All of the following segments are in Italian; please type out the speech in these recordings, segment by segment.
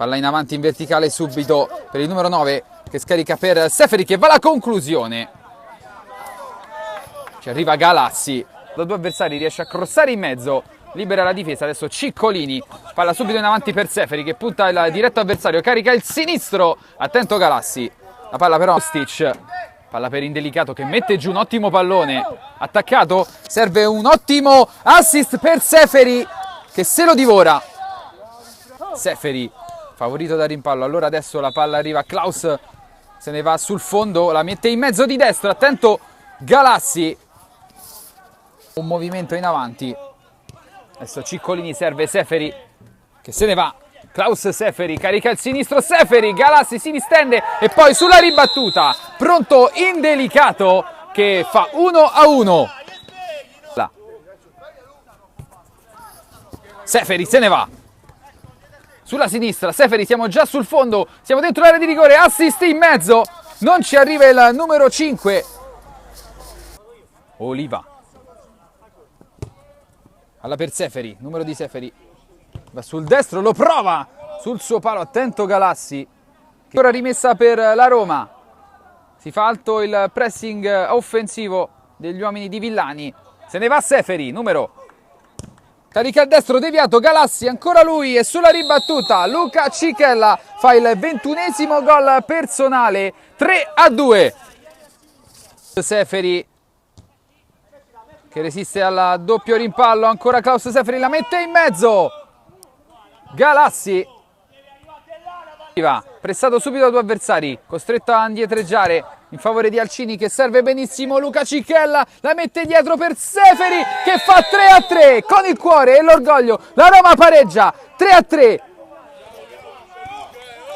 Palla in avanti in verticale subito per il numero 9 che scarica per Seferi che va alla conclusione. Ci arriva Galassi, da due avversari riesce a crossare in mezzo, libera la difesa, adesso Ciccolini, palla subito in avanti per Seferi che punta il diretto avversario, carica il sinistro, attento Galassi, la palla però Stitch, palla per Indelicato che mette giù un ottimo pallone, attaccato, serve un ottimo assist per Seferi che se lo divora. Seferi favorito da rimpallo, allora adesso la palla arriva a Klaus, se ne va sul fondo, la mette in mezzo di destra, attento Galassi, un movimento in avanti, adesso Ciccolini serve Seferi che se ne va, Klaus Seferi carica il sinistro, Seferi, Galassi si distende e poi sulla ribattuta, pronto Indelicato che fa 1-1. Seferi se ne va. Sulla sinistra, Seferi, siamo già sul fondo, siamo dentro l'area di rigore, assist in mezzo, non ci arriva il numero 5. Oliva. Alla per Seferi, numero di Seferi. Va sul destro, lo prova sul suo palo, attento Galassi. Che ora rimessa per la Roma. Si fa alto il pressing offensivo degli uomini di Villani. Se ne va Seferi, numero. Carica il destro, deviato, Galassi, ancora lui e sulla ribattuta Luca Cicchella fa il 21esimo gol personale, 3-2. Seferi che resiste al doppio rimpallo, ancora Klaus Seferi, la mette in mezzo. Galassi, pressato subito da due avversari, costretto a indietreggiare in favore di Alcini che serve benissimo Luca Cicchella, la mette dietro per Seferi che fa 3-3 con il cuore e l'orgoglio, la Roma pareggia 3-3.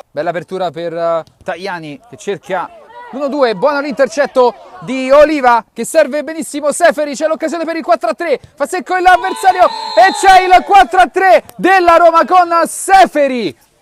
Bella apertura per Tajani che cerca l'1-2, buono l'intercetto di Oliva che serve benissimo Seferi, c'è l'occasione per il 4-3, fa secco l'avversario e c'è il 4-3 della Roma con Seferi.